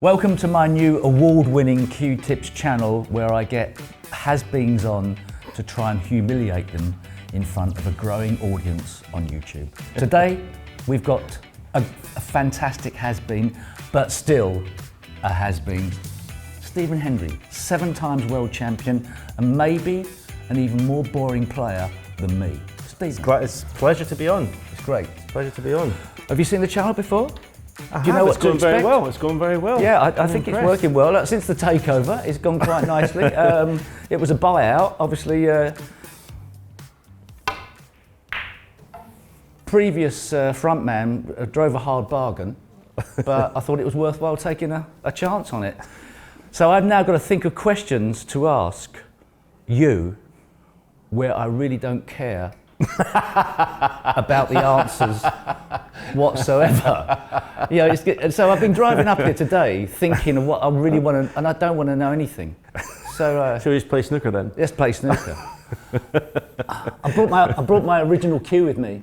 Welcome to my new award-winning Q-Tips channel where I get has-beens on to try and humiliate them in front of a growing audience on YouTube. Today we've got a fantastic has-been, but still a has-been. Stephen Hendry, 7 times world champion and maybe an even more boring player than me. Stephen. It's a pleasure to be on. It's great. Pleasure to be on. Have you seen the channel before? Do you know what to expect? Very well. It's going very well. Yeah, I think it's working well. Since the takeover, it's gone quite nicely. It was a buyout, obviously. Previous frontman drove a hard bargain, but I thought it was worthwhile taking a chance on it. So I've now got to think of questions to ask you where I really don't care about the answers whatsoever. You know, so I've been driving up here today thinking of what I really want to, and I don't want to know anything. So shall we just play snooker then? Let's play snooker. I brought my original cue with me.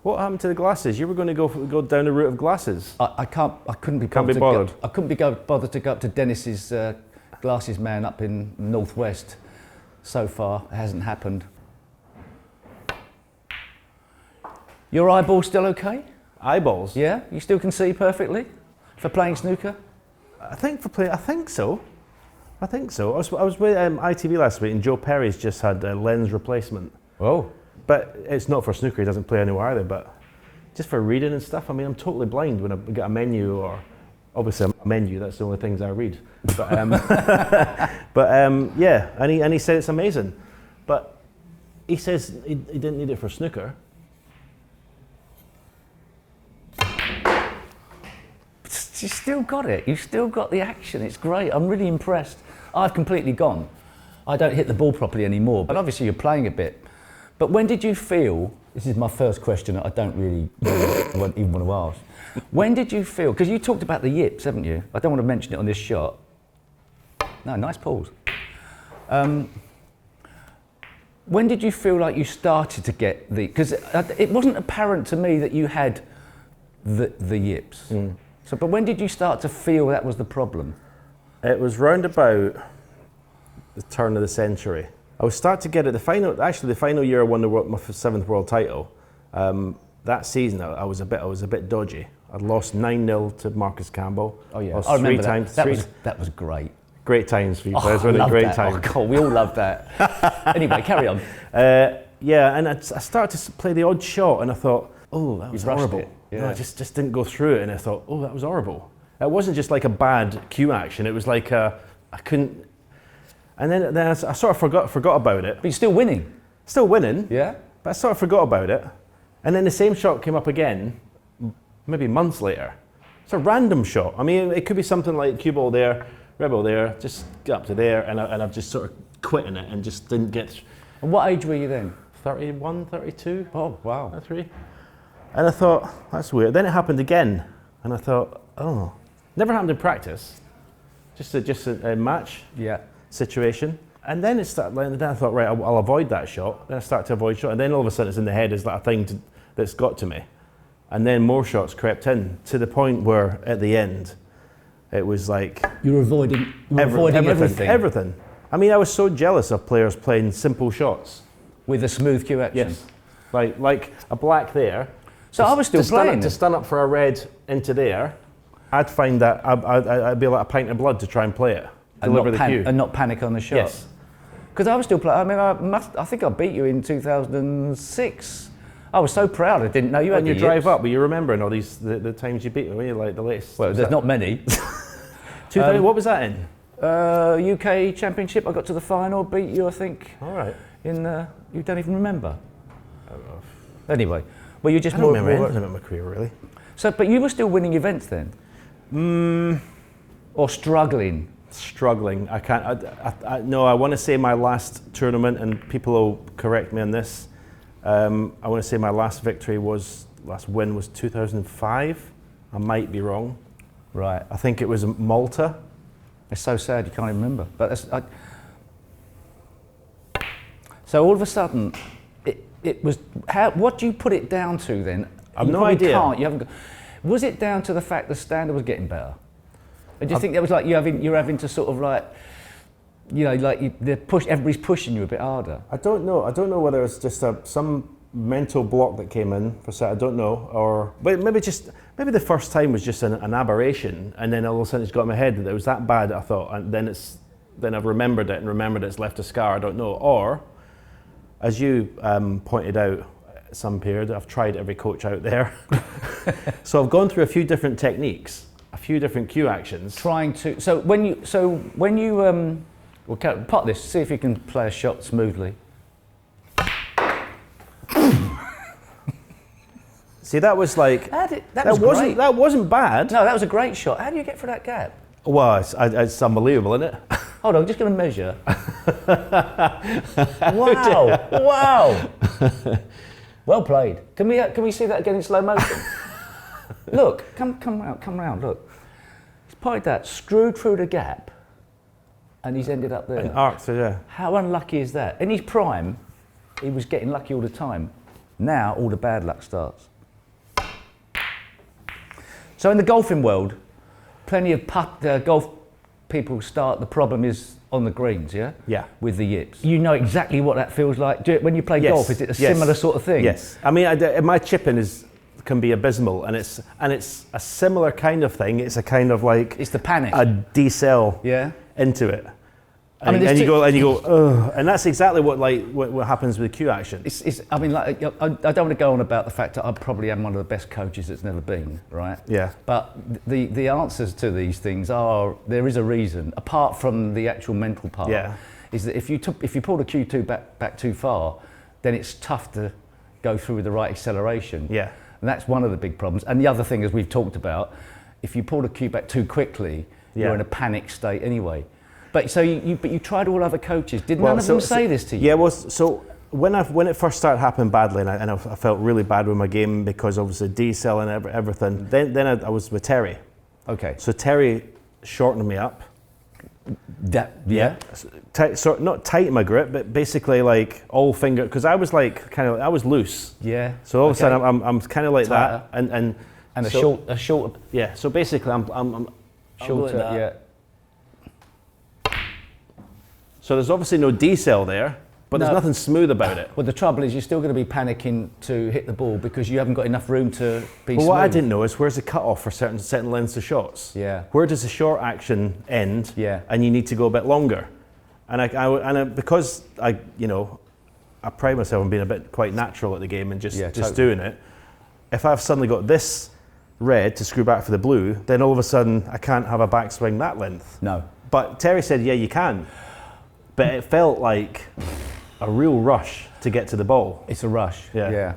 What happened to the glasses? You were going to go down the route of glasses. I couldn't be bothered. I couldn't be bothered to go up to Dennis's glasses man up in Northwest. So far, it hasn't happened. Your eyeballs still okay? Eyeballs? Yeah, you still can see perfectly for playing snooker? I think so. I was with ITV last week, and Joe Perry's just had a lens replacement. Oh. But it's not for snooker. He doesn't play anywhere either. But just for reading and stuff. I mean, I'm totally blind when I get a menu or. Obviously, a menu, that's the only things I read. But, yeah, and he said it's amazing. But he says he didn't need it for snooker. You still got it. You've still got the action. It's great. I'm really impressed. I've completely gone. I don't hit the ball properly anymore, but obviously you're playing a bit. But when did you feel, this is my first question that I don't really even want to ask. When did you feel, because you talked about the yips, haven't you? I don't want to mention it on this shot. No, nice pause. When did you feel like you started to get the, because it wasn't apparent to me that you had the yips. Mm. So, but when did you start to feel that was the problem? It was round about the turn of the century. I was starting to get it, the final year I won my 7th world title. That season I was a bit dodgy. I'd lost 9-0 to Marcus Campbell. Oh yeah, I remember that was great. Great times for you players, wasn't it? Great times. Oh God, we all loved that. Anyway, carry on. Yeah, and I started to play the odd shot, and I thought, oh, that was horrible. Yeah. No, I just didn't go through it, and I thought, oh, that was horrible. It wasn't just like a bad cue action. It was like I couldn't. And then I sort of forgot about it. But you're still winning. Still winning. Yeah. But I sort of forgot about it. And then the same shot came up again, maybe months later. It's a random shot. I mean, it could be something like cue ball there, rebel there, just get up to there, and I've just sort of quit in it and just didn't get. And what age were you then? 31, 32. Oh, wow. 33. And I thought, that's weird. Then it happened again, and I thought, oh, never happened in practice. Just a match situation. And then it started. Then I thought, right, I'll avoid that shot. Then I start to avoid shot, and then all of a sudden it's in the head. Is that a thing that's got to me? And then more shots crept in to the point where at the end, it was like you were avoiding everything. Everything. I mean, I was so jealous of players playing simple shots with a smooth cue action. Yes, like a black there. So I was still playing to stun up for a red into there. I'd find that I'd be like a pint of blood to try and play it. Deliver the cue. And not panic on the shot. Yes. Because I was still playing. I mean, I think I beat you in 2006. I was so proud. I didn't know you had your drive up. But you remembering all these the times you beat me? Were you like the latest? Well, there's not many. 2000. What was that in? UK Championship. I got to the final. Beat you, I think. All right. You don't even remember. I don't know. Anyway, well, you just I don't remember anything about my career really. So, but you were still winning events then. Or struggling. Struggling. I can't. No, I want to say my last tournament, and people will correct me on this. I want to say my last win was 2005. I might be wrong. Right. I think it was Malta. It's so sad you can't even remember. But so all of a sudden, it was. What do you put it down to then? I've no idea. You haven't. Was it down to the fact the standard was getting better? Or do you think that was like you're having to sort of like, you know, like everybody's pushing you a bit harder? I don't know. I don't know whether it's just some mental block that came in for I don't know, or but maybe the first time was just an aberration, and then all of a sudden it's got in my head that it was that bad. I thought, and then I've remembered it and remembered it's left a scar. I don't know. Or, as you pointed out, some period I've tried every coach out there, so I've gone through a few different techniques, a few different cue actions. So when you well, pot this. See if you can play a shot smoothly. See, that was like that wasn't bad. No, that was a great shot. How do you get through that gap? Well, it's unbelievable, isn't it? Hold on, I'm just going to measure. Wow! Well played. Can we see that again in slow motion? Look, come round. Look, he's potted that, screwed through the gap, and he's ended up there. An arc through there. How unlucky is that? In his prime, he was getting lucky all the time. Now all the bad luck starts. So in the golfing world, plenty of golf people start. The problem is on the greens, yeah? Yeah. With the yips. You know exactly what that feels like. When you play golf, is it a similar sort of thing? Yes. I mean, my chipping can be abysmal, and it's a similar kind of thing. It's a kind of like it's the panic. A decel into it. And, you go, ugh. And that's exactly what happens with cue action. I mean, like, I don't want to go on about the fact that I probably am one of the best coaches that's never been, right? Yeah. But the answers to these things there is a reason, apart from the actual mental part. Yeah. Is that if you pull the cue back too far, then it's tough to go through with the right acceleration. Yeah. And that's one of the big problems. And the other thing, as we've talked about, if you pull the cue back too quickly, you're in a panic state anyway. But you tried all other coaches. Did none of them say this to you? Yeah, well, so when it first started happening badly, and I felt really bad with my game because obviously decel and everything. Then I was with Terry. Okay. So Terry shortened me up. Yeah. So not tight in my grip, but basically like all finger, because I was like I was loose. Yeah. So all of a sudden I'm kind of like tighter. that, and a short. Yeah. So basically I'm shorter. Yeah. So there's obviously no decel there, but there's nothing smooth about it. Well, the trouble is you're still going to be panicking to hit the ball because you haven't got enough room to be smooth. What I didn't know is where's the cut off for certain lengths of shots. Yeah. Where does the short action end? Yeah. And you need to go a bit longer. And because I pride myself on being a bit quite natural at the game and just doing it. If I've suddenly got this red to screw back for the blue, then all of a sudden I can't have a backswing that length. No. But Terry said, yeah, you can. But it felt like a real rush to get to the ball. It's a rush. Yeah.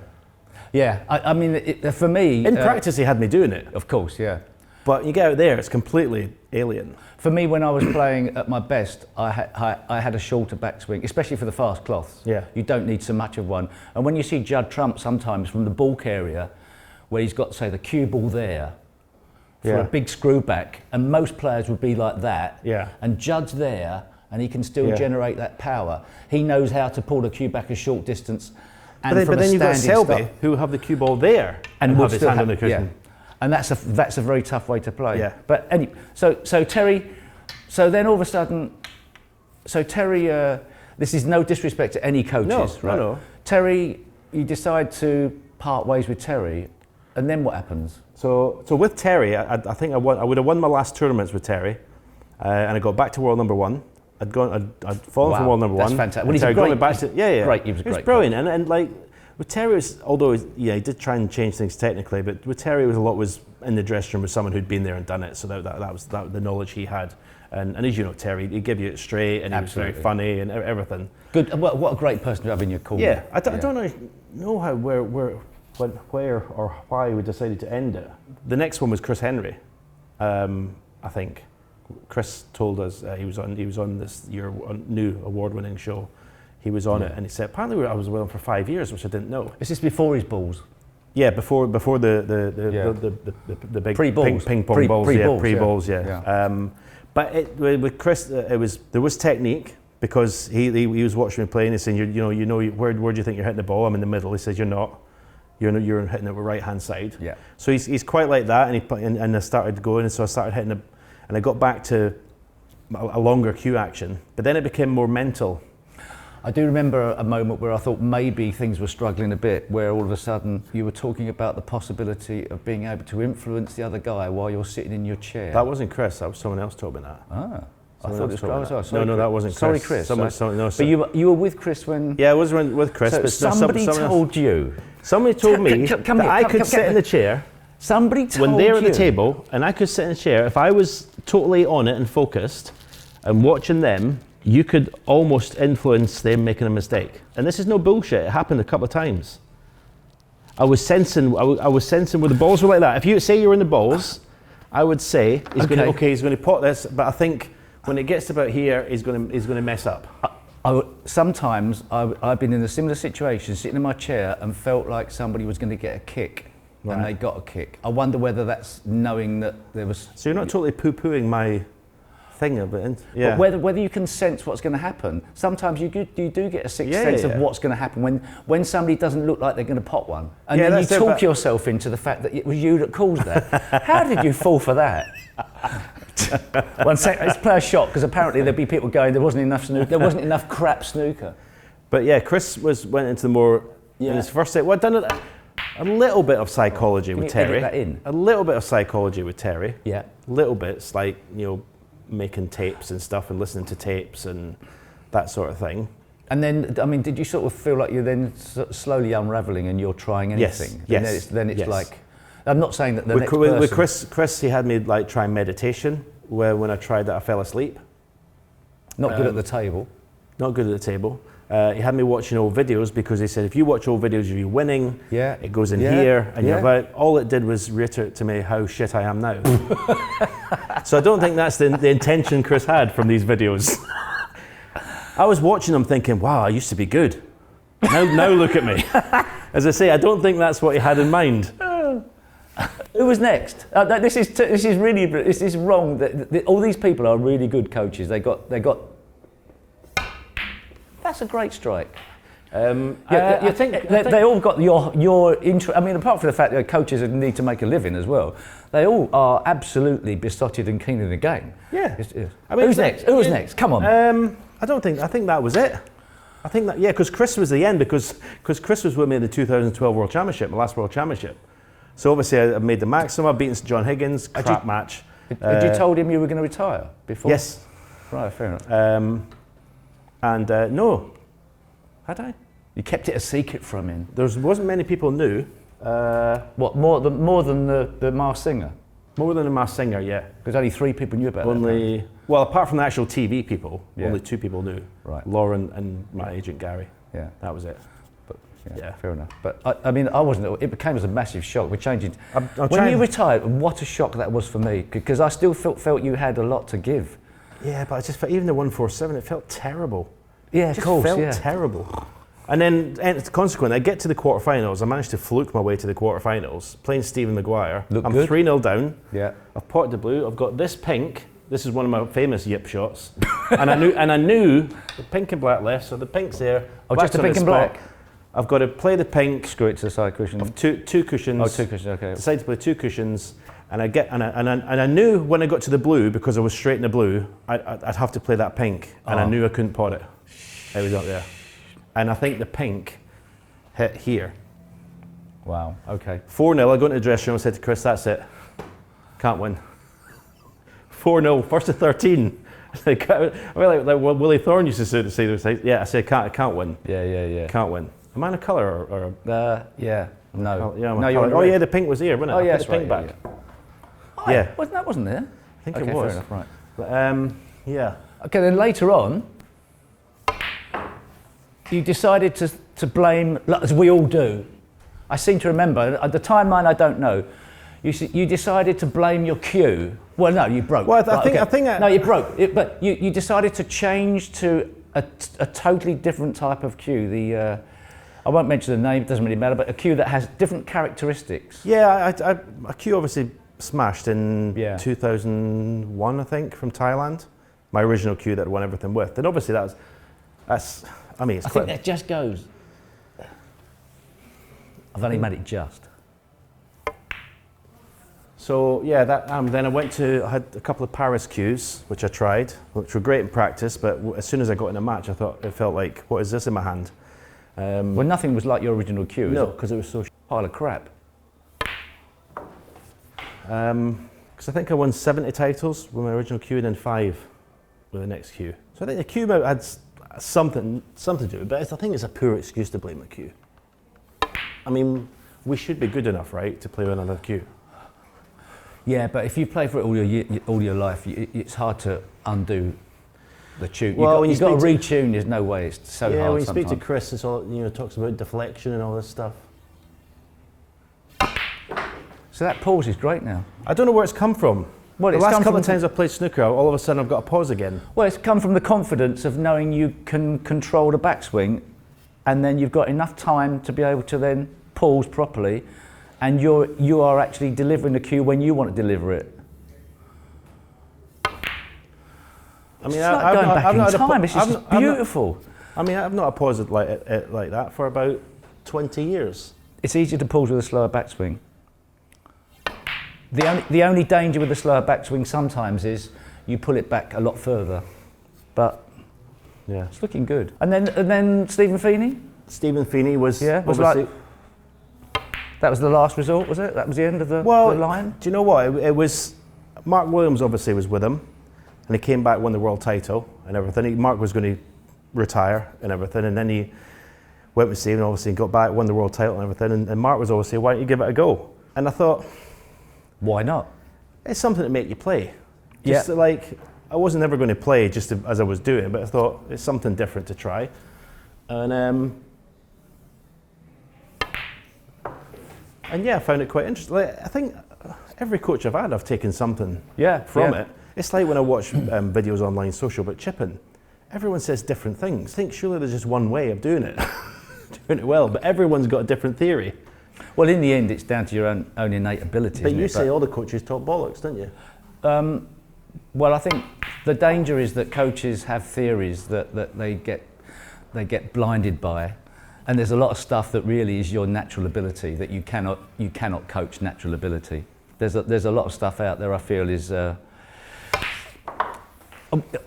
I mean, for me, in practice, he had me doing it. Of course, yeah. But you get out there, it's completely alien. For me, when I was playing at my best, I had a shorter backswing, especially for the fast cloths. Yeah. You don't need so much of one. And when you see Judd Trump sometimes from the balk area, where he's got, say, the cue ball there for a big screw back, and most players would be like that. Yeah. And Judd's there, and he can still generate that power. He knows how to pull the cue back a short distance. And but then you've got Selby, who have the cue ball there and have his hand on the cushion. Yeah. And that's a very tough way to play. Yeah. But anyway, so Terry, so then all of a sudden, Terry, this is no disrespect to any coaches, right? No. Terry, you decide to part ways with Terry, and then what happens? So with Terry, I think I would have won my last tournaments with Terry, and I got back to world number one. I'd fallen from world number one. That's fantastic. Well, he's a great, great. He was great. Brilliant. And like with Terry, although he did try and change things technically, but with Terry, a lot was in the dressing room with someone who'd been there and done it. So that was the knowledge he had. And as you know, Terry, he'd give you it straight, and he was very funny and everything. Good. What a great person to have in your corner. Yeah. I don't know how where or why we decided to end it. The next one was Chris Hendry, I think. Chris told us he was on this new award-winning show. He was on it, and he said apparently I was with him for 5 years, which I didn't know. Is this before his balls? Yeah, before the big ping pong balls, pre-balls, yeah. But with Chris, there was technique because he was watching me play and he's saying, where do you think you're hitting the ball? I'm in the middle. He says, you're not. you're hitting it with right hand side. Yeah. So he's quite like that, and I started going, and so I started hitting and I got back to a longer cue action, but then it became more mental. I do remember a moment where I thought maybe things were struggling a bit, where all of a sudden you were talking about the possibility of being able to influence the other guy while you're sitting in your chair. That wasn't Chris, that was someone else told me that. Ah. I thought it was No, that wasn't Chris. Sorry, Chris. No, but you were with Chris when... Yeah, I was with Chris. So but somebody told you... Somebody told me that I could sit in the chair. Somebody told you... When they're at the table, and I could sit in the chair, if I was totally on it and focused and watching them, you could almost influence them making a mistake. And this is no bullshit, it happened a couple of times. I was sensing where the balls were like that. If you say you're in the balls, I would say, he's going to pot this, but I think when it gets about here, he's going to mess up. Sometimes I've been in a similar situation, sitting in my chair and felt like somebody was going to get a kick, and they got a kick. I wonder whether that's knowing that there was... So you're not totally poo-pooing my thing a bit, yeah. But whether you can sense what's going to happen. Sometimes you do get a sixth sense of what's going to happen when somebody doesn't look like they're going to pot one, and then you talk yourself into the fact that it was you that caused that. How did you fall for that? 1 second, let's play a shot, because apparently there'd be people going, there wasn't enough snooker, there wasn't enough crap snooker. But yeah, Chris went into the more in his first set. Well, I'd done a little bit of psychology with Terry. Edit that in? A little bit of psychology with Terry. Yeah. Little bits, like, making tapes and stuff and listening to tapes and that sort of thing. And then, I mean, did you sort of feel like you're then slowly unraveling and you're trying anything? Yes. Then it's yes. like, I'm not saying that the next person... With Chris, he had me like try meditation, where when I tried that I fell asleep. Not good at the table. Not good at the table. He had me watching old videos, because he said if you watch old videos of you winning, it goes in here, and you're about, all it did was reiterate to me how shit I am now. So I don't think that's the intention Chris had from these videos. I was watching them thinking, wow, I used to be good. Now look at me. As I say, I don't think that's what he had in mind. Who was next? This is wrong. All these people are really good coaches. They got. That's a great strike. I think they all got your interest. I mean, apart from the fact that coaches need to make a living as well, they all are absolutely besotted and keen in the game. Yeah. I mean, who's next? Who was next? Come on. I think that was it. I think that, because Chris was the end, because Chris was with me in the 2012 World Championship, my last World Championship. So obviously I made the maximum. I've beaten John Higgins, crap match. Had you told him you were going to retire before? Yes. Right, fair enough. No. Had I? You kept it a secret from him. There wasn't many people knew. What, more than the Masked Singer? More than the Masked Singer, yeah. Because only 3 people knew about that. Well, apart from the actual TV people, only 2 people knew. Right. Lauren and my agent Gary. Yeah. That was it. But yeah, fair enough. But I mean, I wasn't. It became as a massive shock. We're changing. When you retired, what a shock that was for me, because I still felt you had a lot to give. Yeah, but I just felt, even the 147, it felt terrible. Yeah, of course. It felt terrible. And then, consequently, I get to the quarterfinals. I managed to fluke my way to the quarterfinals, playing Stephen Maguire. I'm 3-0 down. Yeah. I've potted the blue. I've got this pink. This is one of my famous yip shots. and I knew the pink and black left, so the pink's there. Oh, just the pink and black? I've got to play the pink. Screw it to the side cushion. Of two cushions. Oh, 2 cushions, okay. Decided to play 2 cushions. And I knew when I got to the blue, because I was straight in the blue, I'd have to play that pink. And I knew I couldn't pot it. It was up there. And I think the pink hit here. Wow, okay. 4-0, I go into the dressing room and said to Chris, that's it. Can't win. 4-0, first to 13. I mean, like Willie Thorne used to say, yeah, I said, I can't win. Yeah. Can't win. Am I in a colour or yeah, no. No, yeah, the pink was here, wasn't it? Oh, yeah, that's the pink back. Yeah. That wasn't there? I think it was. Fair enough, right. But, yeah. Okay, then later on, you decided to blame, as we all do. I seem to remember, at the timeline I don't know, you decided to blame your cue. Well, no, you broke. Well, I think no, you broke. But you decided to change to a totally different type of cue. I won't mention the name, it doesn't really matter, but a cue that has different characteristics. Yeah, a cue obviously smashed in 2001, I think, from Thailand. My original cue that I won everything with. And obviously I think that just goes. I've only made it just. So yeah, then I had a couple of Paris cues, which I tried, which were great in practice, but as soon as I got in a match, I thought, it felt like, what is this in my hand? Well, nothing was like your original cue, No, because it was so pile of crap. Because I think I won 70 titles with my original cue and then 5 with the next cue. So I think the cue mout had something to do with it, but I think it's a poor excuse to blame a cue. I mean, we should be good enough, right, to play with another cue. Yeah, but if you play for it all your life, it's hard to undo the tune. Well, You've got to retune. There's no way. It's so hard. Yeah, when you sometimes. speak to Chris, it's all, talks about deflection and all this stuff. So that pause is great now. I don't know where it's come from. Well, the it's last come couple of from times I've played snooker, all of a sudden I've got a pause again. Well, it's come from the confidence of knowing you can control the backswing, and then you've got enough time to be able to then pause properly, and you are actually delivering the cue when you want to deliver it. I mean, it's like going back in time. It's just beautiful. I mean, I've not paused like that for about 20 years. It's easier to pause with a slower backswing. The only danger with the slower backswing sometimes is you pull it back a lot further, but yeah, it's looking good. And then Stephen Feeney. Stephen Feeney was like, that was the last resort, was it? That was the end of the line? Do you know what? It was, Mark Williams obviously was with him, and he came back, won the world title and everything. Mark was going to retire and everything, and then he went with Stephen, obviously, and got back, won the world title and everything, and Mark was obviously, why don't you give it a go? And I thought, why not? It's something to make you play. Just like, I wasn't ever going to play just as I was doing, but I thought it's something different to try. And yeah, I found it quite interesting. Like, I think every coach I've had, I've taken something from it. It's like when I watch videos online, social about chipping. Everyone says different things. I think surely there's just one way of doing it, doing it well, but everyone's got a different theory. Well, in the end, it's down to your own innate ability. But you say all the coaches talk bollocks, don't you? Well, I think the danger is that coaches have theories that they get blinded by, and there's a lot of stuff that really is your natural ability that you cannot coach natural ability. There's a lot of stuff out there I feel is. I'm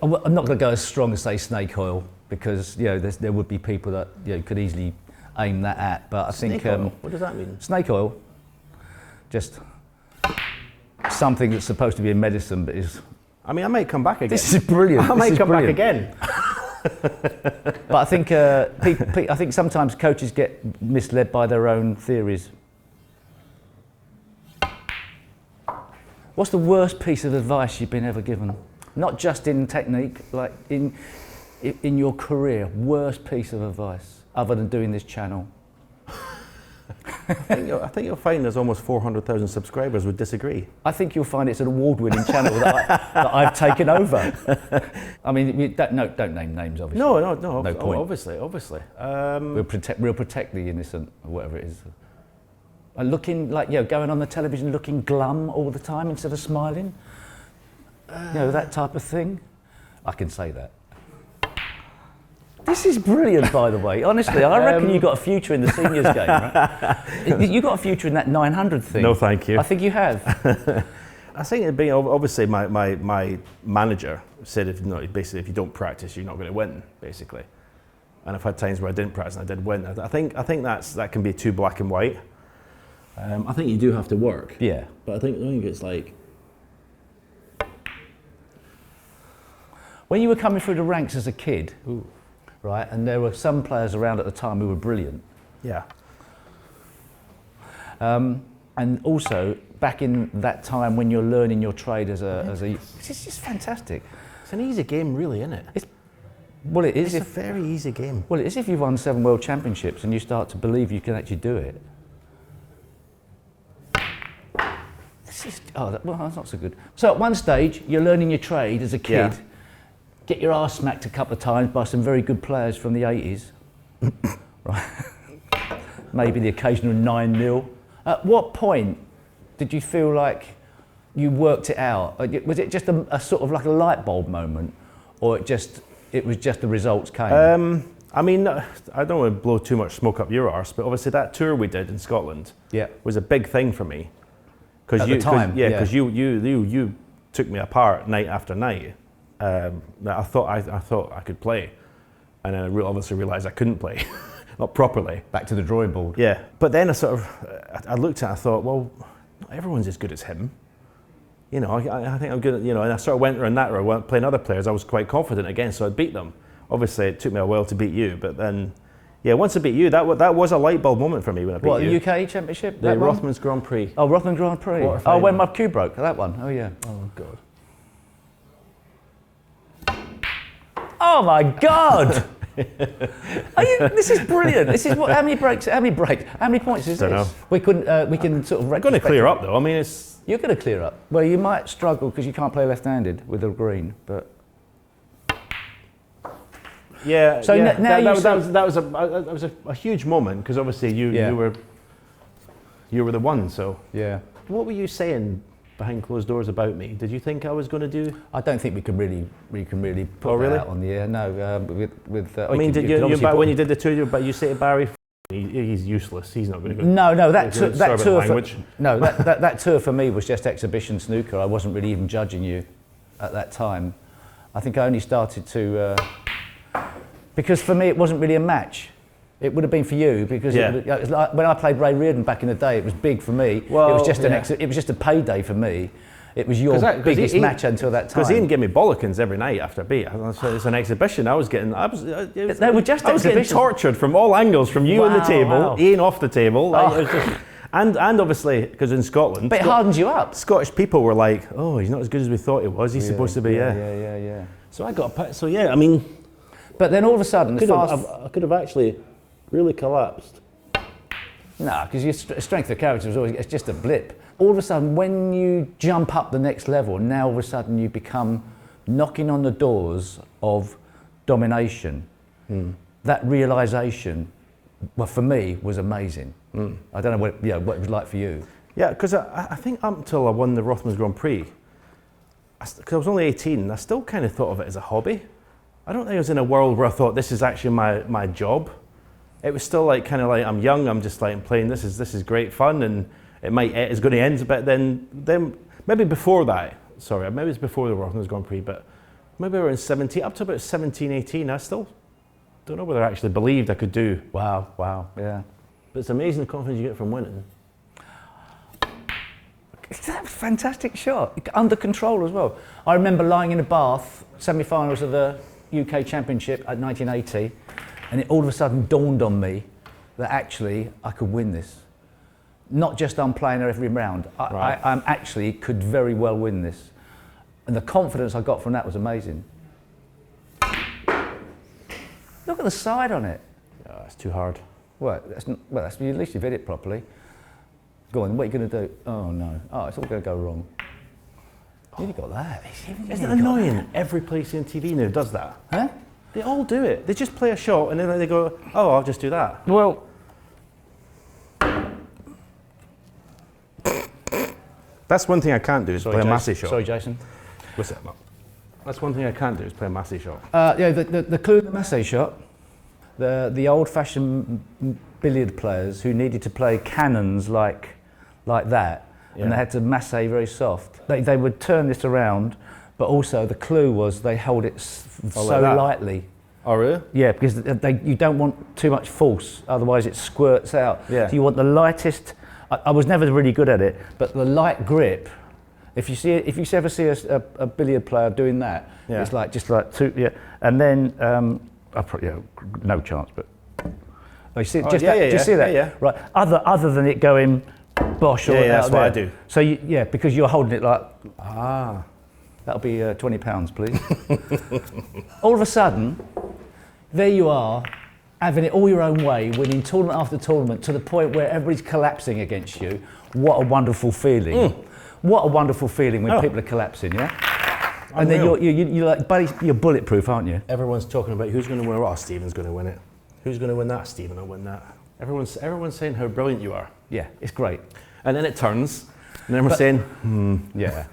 not going to go as strong as say snake oil, because there would be people that could easily aim that at, but I think what does that mean? Snake oil, just something that's supposed to be a medicine, but is. I mean, I might come back again. This is brilliant. I might come back again. But I think I think sometimes coaches get misled by their own theories. What's the worst piece of advice you've been ever given? Not just in technique, like in your career. Worst piece of advice, other than doing this channel. I think you'll find there's almost 400,000 subscribers would disagree. I think you'll find it's an award-winning channel that I've taken over. I mean, don't name names, obviously. No point. Obviously. We'll protect the innocent, or whatever it is. Looking like going on the television looking glum all the time instead of smiling. That type of thing. I can say that. This is brilliant, by the way. Honestly, I reckon you've got a future in the seniors game, right? You've got a future in that 900 thing. No, thank you. I think you have. I think it'd be, obviously my manager said if you don't practice, you're not going to win, basically. And I've had times where I didn't practice and I did win. I think that can be too black and white. I think you do have to work. Yeah. But I think it's like. When you were coming through the ranks as a kid, right, and there were some players around at the time who were brilliant. Yeah. And also, back in that time when you're learning your trade as a it's just fantastic. It's an easy game, really, isn't it? It is. It's a very easy game. Well, it is if you've won 7 world championships and you start to believe you can actually do it. That's not so good. So at one stage, you're learning your trade as a kid. Yeah. Get your arse smacked a couple of times by some very good players from the 80s. Right. Maybe the occasional 9-0. At what point did you feel like you worked it out? Was it just a sort of like a light bulb moment, or it was just the results came? I mean, I don't want to blow too much smoke up your arse, but obviously that tour we did in Scotland was a big thing for me. At the time, because you took me apart night after night. That I thought I could play, and then I obviously realised I couldn't play, not properly. Back to the drawing board. Yeah, but then I looked at it, I thought, well, not everyone's as good as him. You know, I think I'm good at, you know, and I sort of went around that road, playing other players, I was quite confident again, so I beat them. Obviously, it took me a while to beat you, but then, yeah, once I beat you, that was a light bulb moment for me when I beat you. What, the UK Championship? The Rothmans Grand Prix. Oh, Rothmans Grand Prix. Oh, when my cue broke, that one. Oh, yeah. Oh, God. Oh, my God! This is brilliant. This is what, how many points is Don't this? know. We can sort of... I'm going to clear up, though. I mean, it's... You're going to clear up. Well, you might struggle because you can't play left-handed with the green, but... Yeah, so yeah. Now that was a huge moment because obviously you were the one. So yeah. What were you saying behind closed doors about me? Did you think I was going to do? I don't think we can really put that out on the air. No, I mean, when you did the tour, but you say to Barry, he's useless. He's not going to go. No, that tour for me was just exhibition snooker. I wasn't really even judging you at that time. I think I only started to. Because for me it wasn't really a match. It would have been for you because it was like when I played Ray Reardon back in the day. It was big for me. Well, it was just a payday for me. It was your biggest match until that time. Because he didn't give me bollockins every night after a beat. It's an exhibition. I was getting tortured from all angles, from you on the table, Ian off the table. And obviously, because in Scotland, but it hardens you up. Scottish people were like, "Oh, he's not as good as we thought he was. He's supposed to be." Yeah. So I got. So yeah, I mean. But then all of a sudden, I could have actually really collapsed. No, because your strength of character was always just a blip. All of a sudden, when you jump up the next level, now all of a sudden you become knocking on the doors of domination. That realisation, well, for me, was amazing. I don't know what it was like for you. Yeah, because I think up until I won the Rothmans Grand Prix, because I was only 18, I still kind of thought of it as a hobby. I don't think I was in a world where I thought this is actually my job. It was still like kind of like I'm young. I'm just like I'm playing. This is great fun, and it's going to end. But then maybe before that. Sorry, maybe it's before the Rothmans Grand Prix. But maybe around 17, up to about 17, 18. I still don't know whether I actually believed I could do. Wow, yeah. But it's amazing the confidence you get from winning. That was a fantastic shot, under control as well. I remember lying in a bath, semi-finals of the UK Championship at 1980, and it all of a sudden dawned on me that actually I could win this. Not just I'm playing every round, I actually could very well win this. And the confidence I got from that was amazing. Look at the side on it. Oh, it's too hard. Well, at least you've hit it properly. Go on, what are you going to do? Oh no, it's all going to go wrong. You got that. Isn't it annoying? Every place on TV now does that. Huh? They all do it. They just play a shot and then they go, "Oh, I'll just do that." Well, that's one thing I can't do is play a massy shot. Sorry, Jason. What's that? That's one thing I can't do is play a massy shot. The clue in the massé shot, the old-fashioned billiard players who needed to play cannons like that. Yeah. And they had to massé very soft. They would turn this around, but also the clue was they held it so lightly. Oh really? Yeah, because you don't want too much force, otherwise it squirts out. Yeah. So you want the lightest. I was never really good at it, but the light grip. If you ever see a billiard player doing that, it's like two. Yeah, and then no chance, but. Oh, you see, do you see that? Yeah. Right. Other than it going. Bosh or that's what I do. So because you're holding it like that'll be £20, please. All of a sudden, there you are, having it all your own way, winning tournament after tournament to the point where everybody's collapsing against you. What a wonderful feeling! What a wonderful feeling when people are collapsing, yeah. And then you're like, buddy, you're bulletproof, aren't you? Everyone's talking about who's going to win it. Oh, Stephen's going to win it. Who's going to win that? Stephen will win that. Everyone's saying how brilliant you are. Yeah, it's great. And then it turns, and then we're saying, yeah.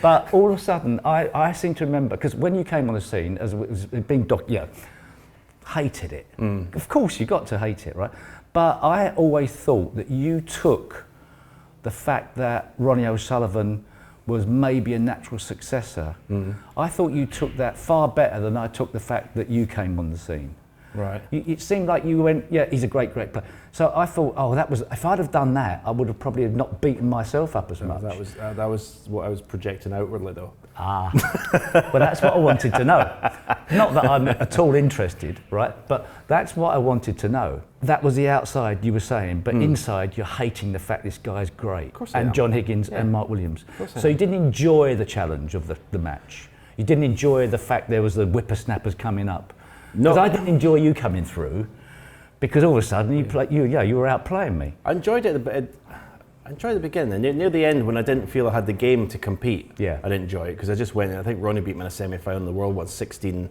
But all of a sudden, I seem to remember, because when you came on the scene, as it was being hated it. Of course, you got to hate it, right? But I always thought that you took the fact that Ronnie O'Sullivan was maybe a natural successor. I thought you took that far better than I took the fact that you came on the scene. Right. It seemed like you went, yeah, he's a great player. So I thought, oh, that was, if I'd have done that, I would have probably not beaten myself up as much. That was what I was projecting outwardly, though. Ah, well, that's what I wanted to know. Not that I'm at all interested, right? But that's what I wanted to know. That was the outside you were saying, but inside you're hating the fact this guy's great. Of course I am. And John Higgins and Mark Williams. So you didn't enjoy the challenge of the match. You didn't enjoy the fact there was the whippersnappers coming up. Because I didn't enjoy you coming through, because all of a sudden you were outplaying me. I enjoyed it. I enjoyed the beginning. Near the end, when I didn't feel I had the game to compete, I didn't enjoy it because I just went in. I think Ronnie beat me in a semi-final in the world, 16-5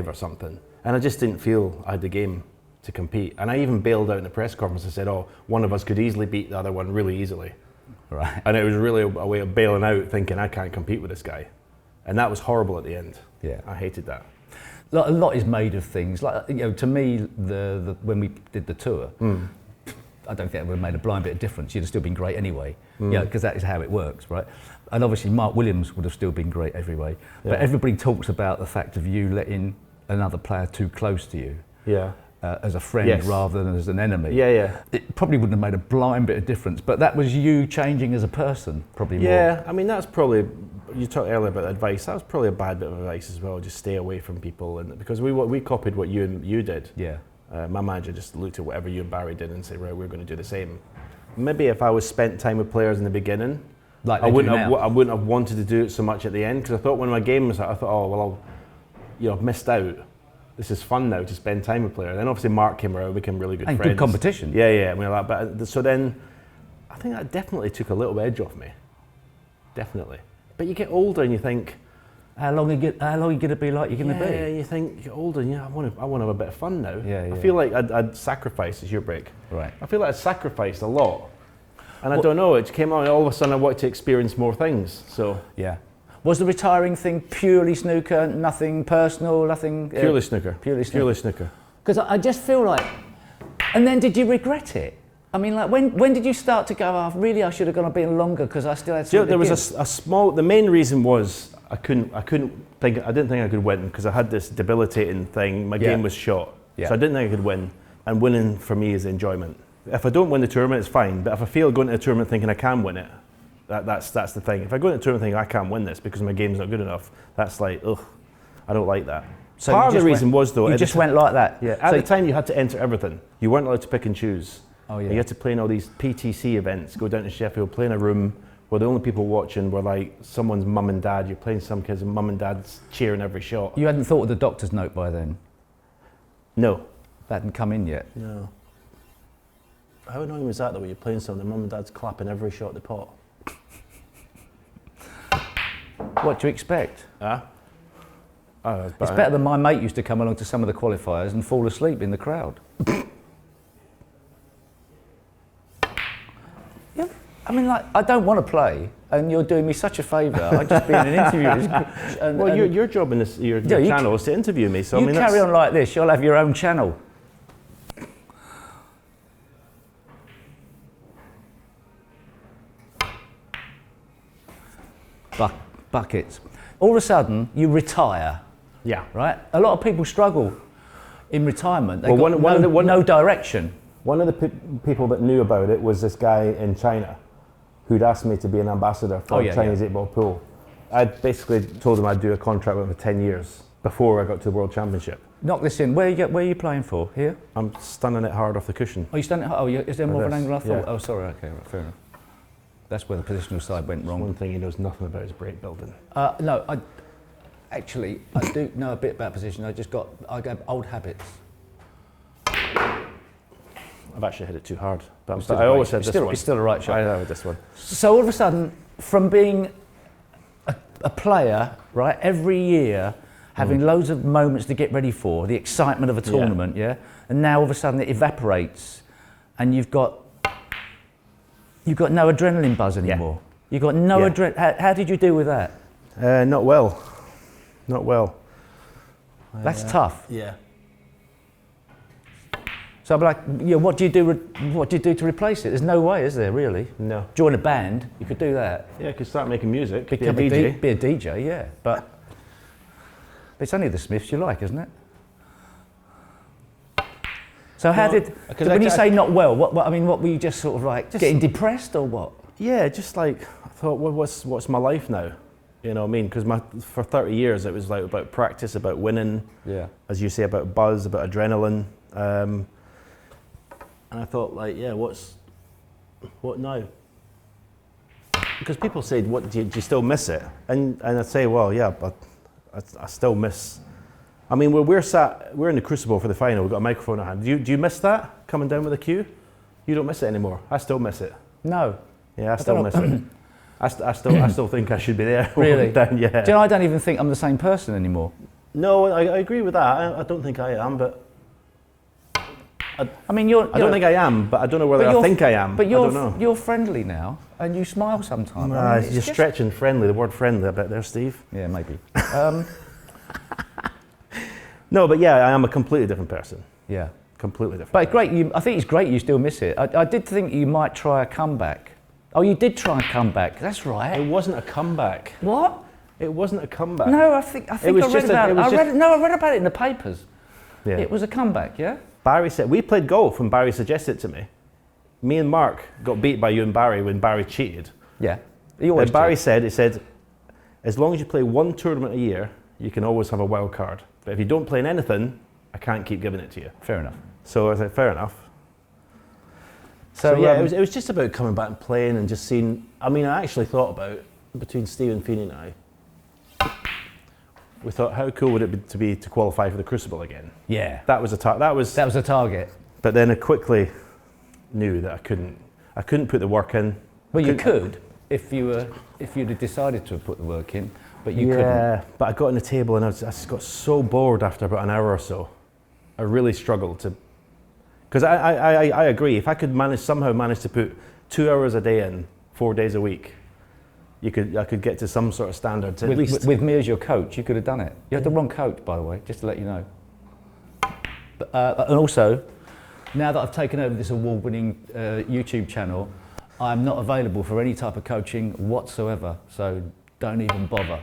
or something, and I just didn't feel I had the game to compete. And I even bailed out in the press conference and said, "Oh, one of us could easily beat the other one really easily." Right. And it was really a way of bailing out, thinking I can't compete with this guy, and that was horrible at the end. Yeah, I hated that. A lot is made of things. Like, you know, to me, the when we did the tour, I don't think it would have made a blind bit of difference. You'd have still been great anyway, because that is how it works, right? And obviously Mark Williams would have still been great every way. But everybody talks about the fact of you letting another player too close to you, as a friend rather than as an enemy. It probably wouldn't have made a blind bit of difference, but that was you changing as a person, probably more. Yeah, I mean, that's probably, you talked earlier about advice, that was probably a bad bit of advice as well, just stay away from people, and because we copied what you did. Yeah. My manager just looked at whatever you and Barry did and said, right, we're going to do the same. Maybe if I was spent time with players in the beginning, like I wouldn't have wanted to do it so much at the end, because I thought when my game was, I thought, oh well, I've missed out. This is fun now to spend time with players. Then obviously Mark came around, we became really good friends. Good competition. Yeah. I mean, but so then, I think that definitely took a little edge off me. Definitely. But you get older and you think, how long are you going to be like you're going to be? Yeah, you think you get older and I want to have a bit of fun now. I feel like I'd sacrificed, it's your break. Right. I feel like I sacrificed a lot. And I don't know, it came on, all of a sudden I wanted to experience more things, so. Yeah. Was the retiring thing purely snooker, nothing personal, nothing? Purely snooker. Purely snooker. Purely snooker. Because I just feel like, and then did you regret it? I mean, like, when did you start to go, oh, really I should have gone a bit longer because I still had something there was a small, the main reason was I didn't think I could win because I had this debilitating thing, my game was shot. So I didn't think I could win, and winning for me is enjoyment. If I don't win the tournament, it's fine, but if I fail going to a tournament thinking I can win it, that's the thing. If I go into a tournament thinking I can't win this because my game's not good enough, that's like, ugh, I don't like that. So part of the reason was though, you just went like that. Yeah, at the time you had to enter everything. You weren't allowed to pick and choose. Oh yeah. You had to play in all these PTC events, go down to Sheffield, play in a room where the only people watching were like someone's mum and dad. You're playing some kids and mum and dad's cheering every shot. You hadn't thought of the doctor's note by then? No. That hadn't come in yet? No. How annoying was that though, when you're playing something, mum and dad's clapping every shot at the pot? What do you expect? Oh, it's better than my mate used to come along to some of the qualifiers and fall asleep in the crowd. Yeah, I mean, like, I don't want to play, and you're doing me such a favour. I'd just be in an interview. Well, your job in this, your channel is to interview me, so I mean, carry on like this, you'll have your own channel. Buckets. All of a sudden, you retire. Yeah. Right? A lot of people struggle in retirement. They've got no direction. One of the people that knew about it was this guy in China who'd asked me to be an ambassador for Chinese 8-ball pool. I basically told him I'd do a contract with him for 10 years before I got to the World Championship. Knock this in. Where are you playing for? Here? I'm stunning it hard off the cushion. Oh, you stunning it hard? Oh, is there more of an angle I thought? Yeah. Oh, sorry. Okay, right, fair enough. That's where the positional side went wrong. One thing he knows nothing about is break building. No, I do know a bit about position. I got old habits. I've actually hit it too hard, but I always said this one. It's still a right shot. I know this one. So all of a sudden, from being a player, right, every year, having loads of moments to get ready for, the excitement of a tournament, and now all of a sudden it evaporates, and you've got no adrenaline buzz anymore. You've got no adrenaline. How did you deal with that? Not well. Not well. That's tough. Yeah. So I'm like, yeah, what do you do? What do you do to replace it? There's no way, is there really? No. Join a band, you could do that. Yeah, you could start making music. Become be a DJ. Be a DJ, yeah. But it's only the Smiths you like, isn't it? So how when you say not well, what were you just sort of like getting depressed or what? Yeah, just like I thought, well, what's my life now? You know what I mean? Because for 30 years it was like about practice, about winning. Yeah. As you say, about buzz, about adrenaline. And I thought, like, yeah, what now? Because people say, what do you still miss it? And I'd say, well, yeah, but I still miss. I mean, we're in the Crucible for the final. We've got a microphone in our hand. Do you miss that coming down with a cue? You don't miss it anymore. I still miss it. No. Yeah, I still miss it. I still think I should be there. Really? Down, yeah. Do you know, I don't even think I'm the same person anymore. No, I agree with that. I don't think I am, but. I mean, I don't think I am, but I don't know whether I think I am. But I don't know. you're friendly now, and you smile sometimes. You're stretching friendly, the word friendly a bit there, Steve. Yeah, maybe. No, but yeah, I am a completely different person. Yeah. Completely different. But great, I think it's great you still miss it. I did think you might try a comeback. Oh, you did try a comeback, that's right. It wasn't a comeback. What? It wasn't a comeback. No, I think I read about it. I read about it in the papers. Yeah. It was a comeback, yeah? Barry said, we played golf and Barry suggested it to me. Me and Mark got beat by you and Barry when Barry cheated. Yeah. And Barry said, as long as you play one tournament a year, you can always have a wild card. But if you don't play in anything, I can't keep giving it to you. Fair enough. So I was like, fair enough. So yeah, it was just about coming back and playing and just seeing. I mean, I actually thought about, between Stephen Feeney and I, we thought, how cool would it be to qualify for the Crucible again? Yeah. That was a target. But then I quickly knew that I couldn't put the work in. Well, you could if you'd have decided to have put the work in, but you couldn't. Yeah, but I got on the table and I just got so bored after about an hour or so. I really struggled to, because I agree. If I could somehow manage to put 2 hours a day in, 4 days a week, I could get to some sort of standards at least. With me as your coach, you could have done it. You had the wrong coach, by the way, just to let you know. But, and also, now that I've taken over this award-winning YouTube channel, I'm not available for any type of coaching whatsoever. So don't even bother.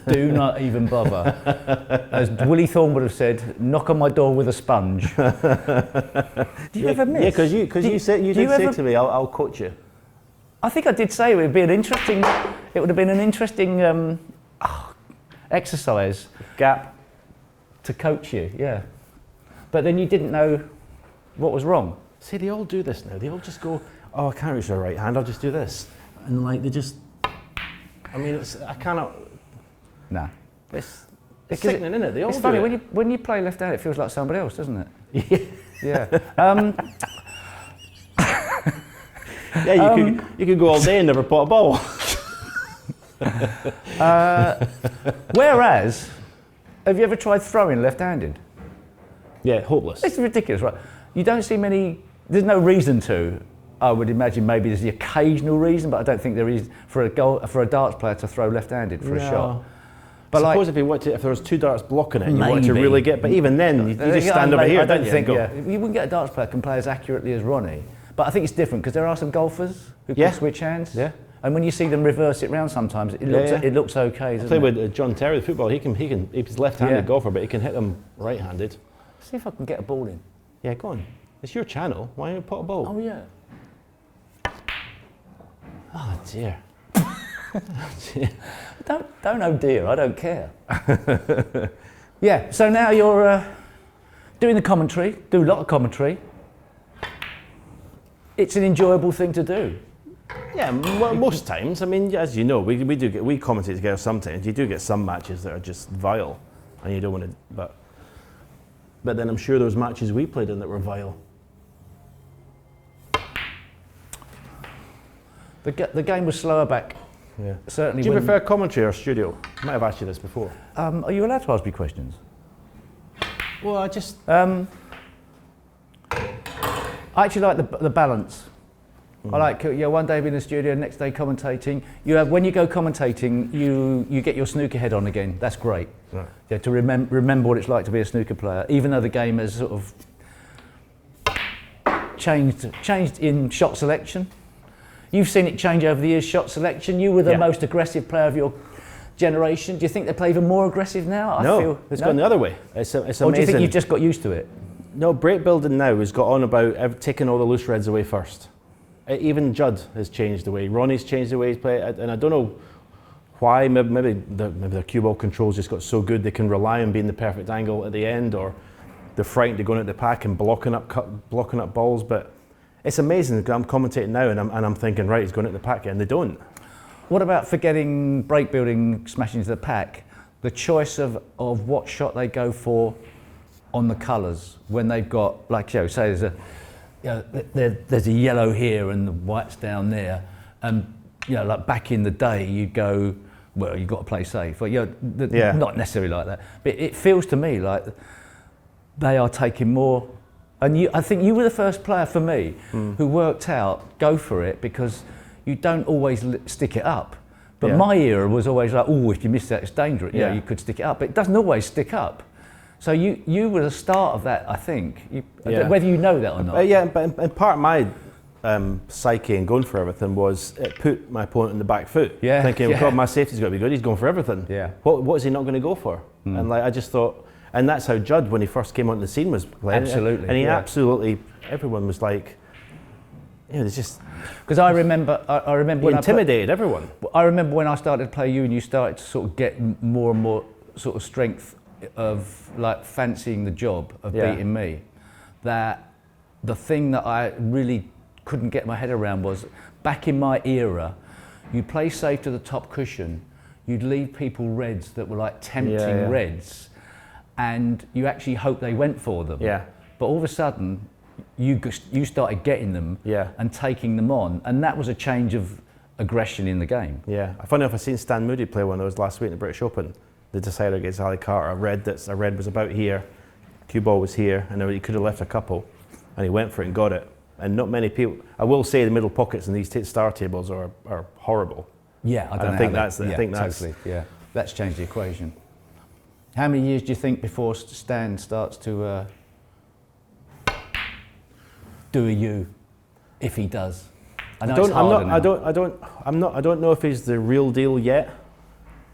Do not even bother. As Willie Thorne would have said, knock on my door with a sponge. Do you ever miss? Yeah, because you did say to me, I'll coach you. I think I did say it would be it would have been an interesting exercise Gap. to coach you, yeah. But then you didn't know what was wrong. See, they all do this now. They all just go, oh, I can't reach the right hand, I'll just do this. And like, they just, I mean, I cannot. Nah. It's sickening, isn't it? They all it's do funny, it. when you play left hand, it feels like somebody else, doesn't it? Yeah. Yeah, you could go all day and never pot a ball. Whereas, have you ever tried throwing left-handed? Yeah, hopeless. It's ridiculous, right? You don't see many. There's no reason to. I would imagine maybe there's the occasional reason, but I don't think there is for a darts player to throw left-handed for a shot. But suppose if there was two darts blocking it, and you wanted to really get. But even then, you just stand over here. I don't think. Yeah, you wouldn't get a darts player can play as accurately as Ronnie. But I think it's different because there are some golfers who can switch hands. Yeah. And when you see them reverse it round, sometimes it looks okay. I play with John Terry, the footballer. He's left-handed golfer, but he can hit them right-handed. See if I can get a ball in. Yeah, go on. It's your channel. Why don't you put a ball? Oh yeah. Oh dear. Don't oh dear. I don't care. Yeah. So now you're doing the commentary. Do a lot of commentary. It's an enjoyable thing to do. Yeah, well, most times. I mean, as you know, we commentate together sometimes. You do get some matches that are just vile, and you don't want to. But then I'm sure there was matches we played in that were vile. The game was slower back. Yeah. Certainly. Do you prefer commentary or studio? I might have asked you this before. Are you allowed to ask me questions? Well, I just. I actually like the balance. I like one day being in the studio, next day commentating. When you go commentating, you get your snooker head on again. That's great. Right. Yeah, to remember what it's like to be a snooker player, even though the game has sort of changed in shot selection. You've seen it change over the years, shot selection. You were the most aggressive player of your generation. Do you think they play even more aggressive now? It's gone the other way. It's amazing. Or do you think you've just got used to it? No, break building now has got on about taking all the loose reds away first. Even Judd has changed the way. Ronnie's changed the way he's played, and I don't know why. Maybe the cue ball controls just got so good they can rely on being the perfect angle at the end, or they're frightened of going at the pack and blocking up balls. But it's amazing because I'm commentating now and I'm thinking, right, he's going at the pack, and they don't. What about forgetting break building, smashing into the pack? The choice of what shot they go for on the colours when they've got, like, say there's a yellow here and the white's down there, and like back in the day you'd go, well, you've got to play safe. Well, not necessarily like that, but it feels to me like they are taking more. And I think you were the first player for me who worked out, go for it, because you don't always stick it up. But my era was always like, oh, if you miss that, it's dangerous. You could stick it up, but it doesn't always stick up. So you were the start of that, I think, whether you know that or not. But part of my psyche and going for everything was it put my opponent in the back foot. Thinking, God, my safety's got to be good. He's going for everything. What is he not going to go for? And I just thought, and that's how Judd, when he first came onto the scene, was playing. Absolutely. And he absolutely, everyone was like, there's just. Because I remember when intimidated everyone. I remember when I started to play you, and you started to sort of get more and more sort of strength of like fancying the job of beating me. That the thing that I really couldn't get my head around was, back in my era, you'd play safe to the top cushion, you'd leave people reds that were like tempting reds, and you actually hope they went for them. But all of a sudden, you started getting them and taking them on, and that was a change of aggression in the game. Funny enough, I seen Stan Moody play one of those last week in the British Open. The decider against Ali Carter, a red was about here, cue ball was here, and he could have left a couple, and he went for it and got it. And not many people. I will say the middle pockets in these star tables are horrible. I think that's that's changed the equation. How many years do you think before Stan starts to do a U, if he does? I don't know if he's the real deal yet.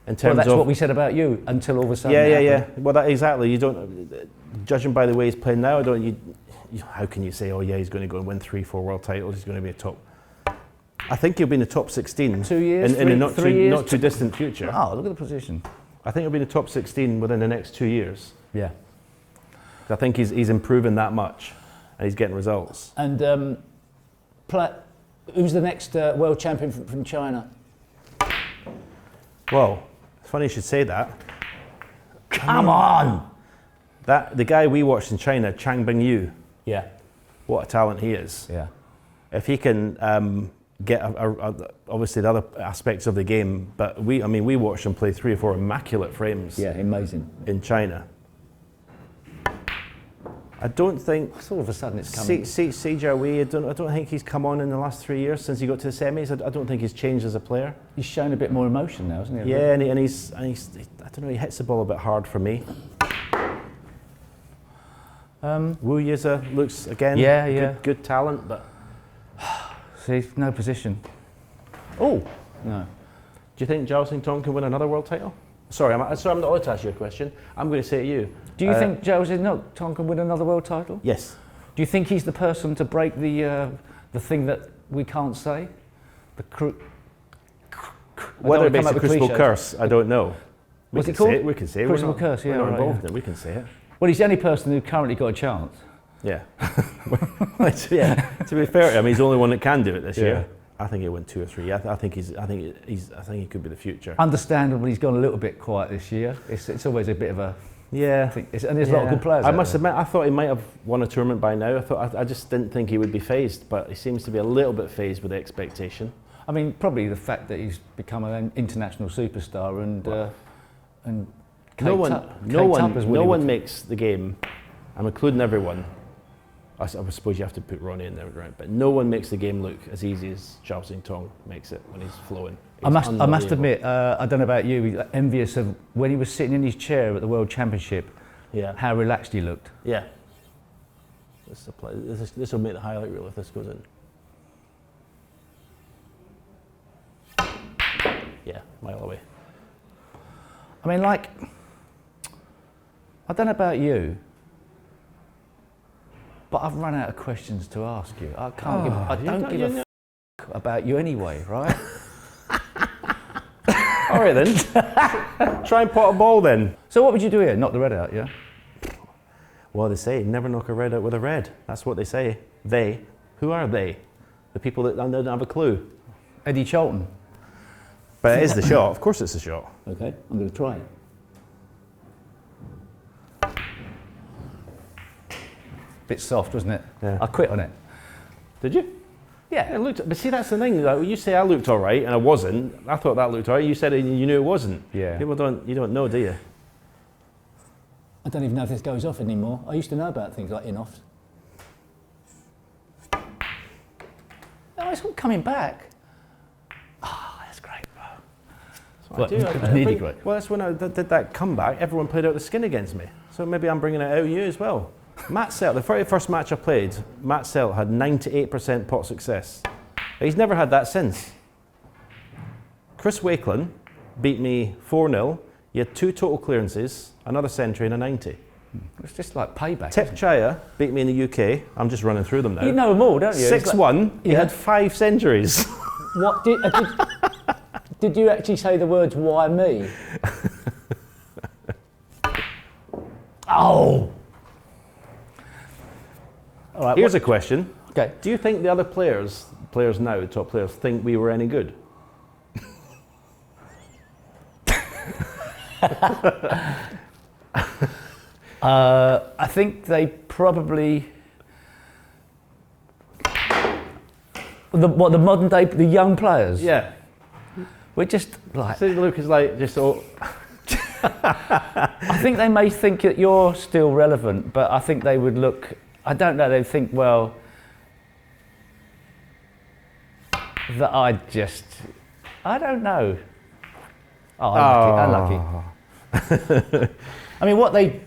In terms that's what we said about you until all of a sudden. Well, exactly. You don't, judging by the way he's playing now, how can you say, he's going to go and win 3-4 world titles? He's going to be a top. I think he'll be in the top 16. 2 years, in a not too distant future. Oh, look at the position. I think he'll be in the top 16 within the next 2 years. Yeah. I think he's improving that much, and he's getting results. And who's the next world champion from China? Well, it's funny you should say that. Come on! The guy we watched in China, Chang Bingyu. Yeah. What a talent he is. Yeah. If he can get obviously the other aspects of the game, but we watched him play 3 or 4 immaculate frames. Yeah, amazing. In China. I don't think. All of a sudden it's coming. Si Jiawei, I don't think he's come on in the last 3 years since he got to the semis. I don't think he's changed as a player. He's shown a bit more emotion now, hasn't he? Yeah, and he's I don't know, he hits the ball a bit hard for me. Wu Yiza looks again good talent, but see, no position. Oh no. Do you think Zhao Xingtong can win another world title? Sorry, I'm not allowed to ask you a question. I'm going to say it to you. Do you think Zhao Xingtong can win another world title? Yes. Do you think he's the person to break the thing that we can't say? Whether it makes a crucible curse, I don't know. What's it called? We can say it. Crucible curse, yeah. We're not involved in it, we can say it. Well, he's the only person who currently got a chance. Yeah. To be fair to him, he's the only one that can do it this year. I think he'll win 2 or 3. I think he could be the future. Understandably, he's gone a little bit quiet this year. It's always a bit of a and there's a lot of good players. I must admit, I thought he might have won a tournament by now. I just didn't think he would be phased, but he seems to be a little bit phased with the expectation. I mean, probably the fact that he's become an international superstar and no one makes the game. I'm including everyone. I suppose you have to put Ronnie in there, right? But no one makes the game look as easy as Zhao Xingtong makes it when he's flowing. I must admit, I don't know about you, envious of when he was sitting in his chair at the World Championship, how relaxed he looked. Yeah. This will make the highlight reel if this goes in. Yeah, mile away. I mean, like, I don't know about you, but I've run out of questions to ask you. I don't give a about you anyway, right? All right then. Try and pot a ball then. So what would you do here? Knock the red out, yeah? Well, they say never knock a red out with a red. That's what they say. They. Who are they? The people that don't have a clue. Eddie Charlton. But it is the shot. Of course it's the shot. Okay, I'm going to try it. Bit soft, wasn't it? Yeah. I quit on it. Did you? Yeah. It looked, but see, that's the thing. Like, you say I looked all right and I wasn't. I thought that looked all right. You said you knew it wasn't. Yeah. People you don't know, do you? I don't even know if this goes off anymore. I used to know about things like in-offs. Oh, it's all coming back. Ah, that's great, bro. It was nearly great. Well, that's when I did that comeback. Everyone played out the skin against me. So maybe I'm bringing it out of you as well. Matt Selt, the very first match I played, Matt Selt had 98% pot success. He's never had that since. Chris Wakelin beat me 4-0. He had 2 total clearances, another century and a 90. It's just like payback. Tip Chaya beat me in the UK. I'm just running through them now. You know them all, don't you? 6-1, like, he had 5 centuries. What did you actually say the words, why me? Oh! All right, here's a question. Okay. Do you think the other players now, top players, think we were any good? I think they probably the modern day, the young players. Yeah, we're just like. See, Luke is like just all. I think they may think that you're still relevant, but I think they would look. I don't know. They think, well, that I don't know. Oh, unlucky. I mean, what they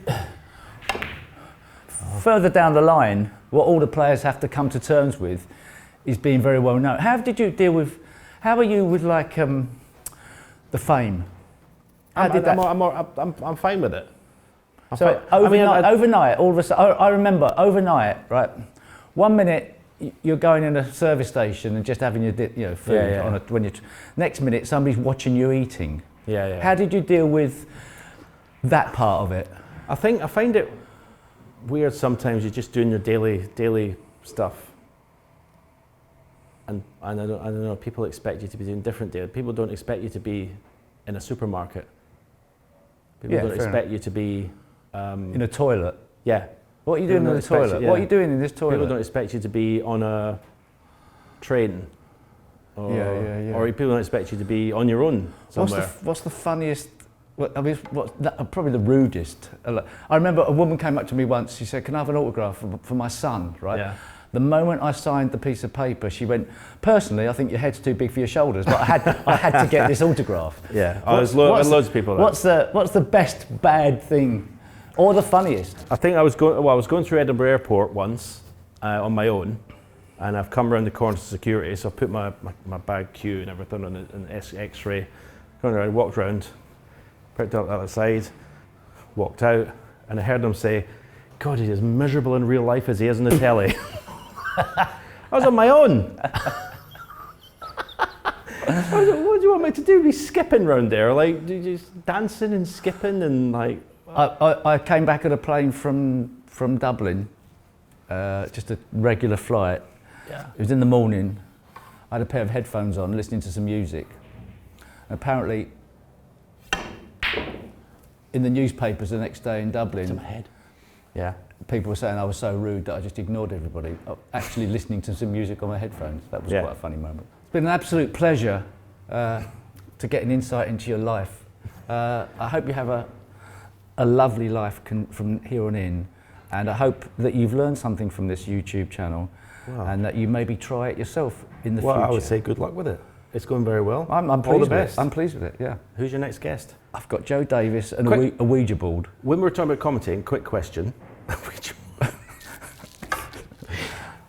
further down the line, what all the players have to come to terms with is being very well known. How did you deal with? How are you with like the fame? I'm fine with it. Overnight, all of a sudden, I remember overnight, right? 1 minute you're going in a service station and just having your food on next minute somebody's watching you eating. Yeah. How did you deal with that part of it? I find it weird sometimes. You're just doing your daily stuff, and I don't know. People expect you to be doing different daily. People don't expect you to be in a supermarket. People don't expect you to be in a toilet. Yeah. What are you doing in the toilet? What are you doing in this toilet? People don't expect you to be on a train. Or people don't expect you to be on your own somewhere. What's the funniest? Probably the rudest. I remember a woman came up to me once. She said, "Can I have an autograph for my son?" Right. Yeah. The moment I signed the piece of paper, she went, "Personally, I think your head's too big for your shoulders, but I had to get this autograph." Yeah. There's loads of people. What's the best bad thing, or the funniest? I think I was going through Edinburgh Airport once on my own. And I've come around the corner to security, so I put my bag queue and everything on an X-ray, gone around, walked around, picked up the other side, walked out, and I heard them say, "God, he's as miserable in real life as he is in the telly." I was on my own. What do you want me to do? Be skipping round there, like just dancing and skipping and like. I came back on a plane from Dublin, just a regular flight. Yeah. It was in the morning. I had a pair of headphones on, listening to some music. Apparently, in the newspapers the next day in Dublin, to my head. Yeah. People were saying I was so rude that I just ignored everybody. Actually, listening to some music on my headphones. That was quite a funny moment. It's been an absolute pleasure to get an insight into your life. I hope you have a lovely life from here on in, and I hope that you've learned something from this YouTube channel. Wow. And that you maybe try it yourself in the future. Well, I would say good luck with it. It's going very well. I'm pleased All the with best. It. I'm pleased with it, yeah. Who's your next guest? I've got Joe Davis and a Ouija board. When we were talking about commentating, quick question.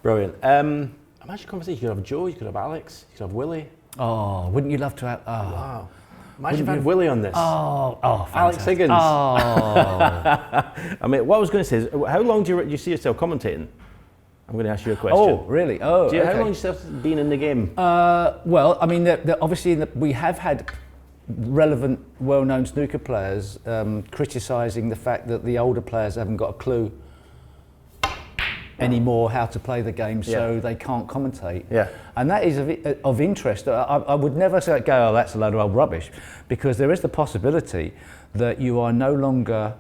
Brilliant. Imagine conversation. You could have Joe, you could have Alex, you could have Willie. Oh, wouldn't you love to have? Oh. Wow. Imagine if I had Willie on this. Oh, Alex fantastic. Higgins. Oh. I mean, what I was going to say is, how long do you see yourself commentating? I'm going to ask you a question. Oh, really? Oh, How okay. long have you yourself been in the game? Well, I mean, obviously we have had relevant, well-known snooker players criticising the fact that the older players haven't got a clue anymore how to play the game, so they can't commentate. Yeah. And that is of interest. I would never say, oh, that's a load of old rubbish, because there is the possibility that you are no longer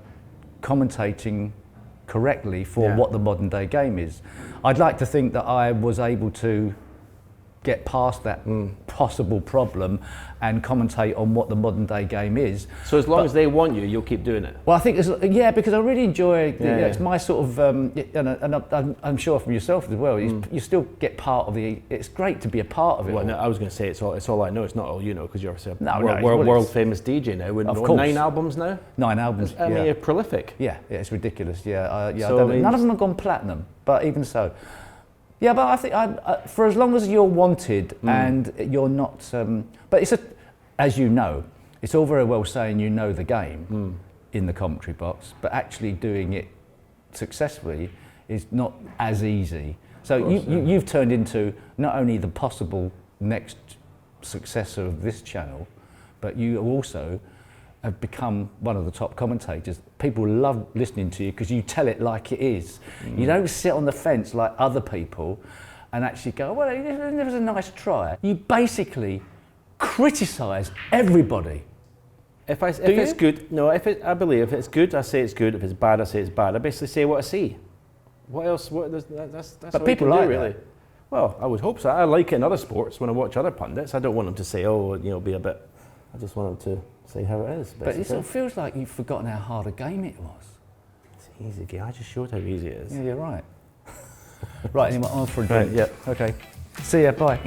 commentating correctly for what the modern day game is. I'd like to think that I was able to get past that possible problem and commentate on what the modern day game is. So as long as they want you, you'll keep doing it? Well, I think, because I really enjoy, it's my sort of, and I'm sure from yourself as well, you still get part of it's great to be a part of it. Well, no, I was going to say it's all I know, it's not all you know, because you're obviously a world world famous DJ now, with of course. 9 albums now? 9 albums, I mean, you're prolific. Yeah, it's ridiculous, So, none of them have gone platinum, but even so. Yeah, but I think for as long as you're wanted and you're not, but as you know, it's all very well saying you know the game in the commentary box, but actually doing it successfully is not as easy. So you've turned into not only the possible next successor of this channel, but you also have become one of the top commentators. People love listening to you because you tell it like it is. You don't sit on the fence like other people and actually go, well, it was a nice try. You basically criticise everybody. If it's good, no, I believe if it's good, I say it's good. If it's bad, I say it's bad. I basically say what I see. What else? That's but people like really. That. Well, I would hope so. I like it in other sports when I watch other pundits. I don't want them to say, be a bit. I just want them to say how it is. Basically. But it sort of feels like you've forgotten how hard a game it was. It's an easy game. I just showed how easy it is. Yeah, you're right. Right, anyway, I'm on for a drink. Right, yeah. Okay. See ya, bye.